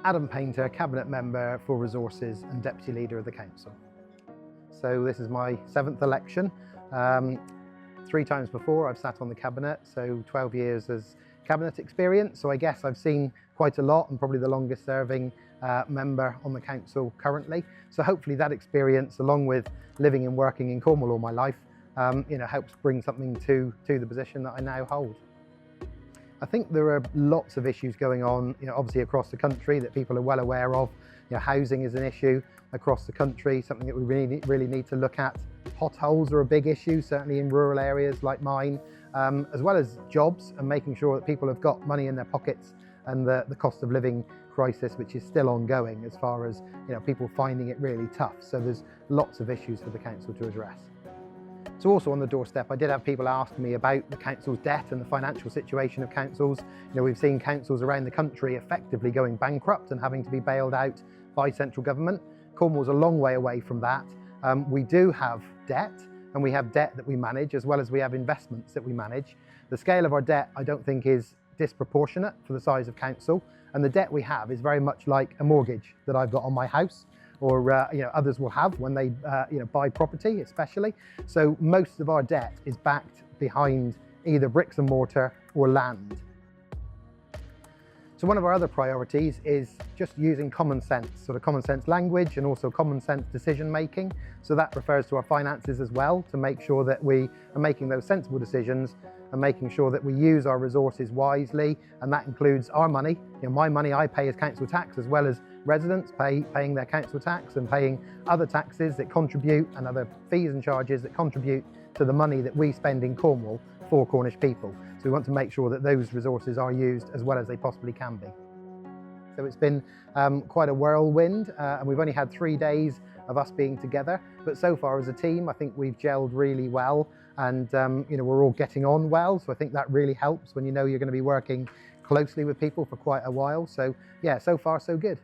Adam Paynter, Cabinet Member for Resources and Deputy Leader of the Council. So this is my 7th election. 3 times before I've sat on the Cabinet, so 12 years as Cabinet experience. So I guess I've seen quite a lot and probably the longest serving member on the Council currently. So hopefully that experience, along with living and working in Cornwall all my life, helps bring something to the position that I now hold. I think there are lots of issues going on, obviously across the country that people are well aware of. Housing is an issue across the country, something that we really need to look at. Potholes are a big issue, certainly in rural areas like mine, as well as jobs and making sure that people have got money in their pockets, and the cost of living crisis, which is still ongoing as far as people finding it really tough. So there's lots of issues for the council to address. So also on the doorstep, I did have people ask me about the council's debt and the financial situation of councils. We've seen councils around the country effectively going bankrupt and having to be bailed out by central government. Cornwall's a long way away from that. We do have debt, and we have debt that we manage, as well as we have investments that we manage. The scale of our debt, I don't think, is disproportionate for the size of council, and the debt we have is very much like a mortgage that I've got on my house, or others will have when they buy property especially. So most of our debt is backed behind either bricks and mortar or land. So one of our other priorities is just using common sense language, and also common sense decision making. So that refers to our finances as well, to make sure that we are making those sensible decisions and making sure that we use our resources wisely, and that includes our money. My money I pay as council tax, as well as residents paying their council tax and paying other taxes that contribute, and other fees and charges that contribute to the money that we spend in Cornwall for Cornish people. So we want to make sure that those resources are used as well as they possibly can be. So it's been quite a whirlwind, and we've only had 3 days of us being together. But so far as a team, I think we've gelled really well, and we're all getting on well. So I think that really helps when you're going to be working closely with people for quite a while. So yeah, so far so good.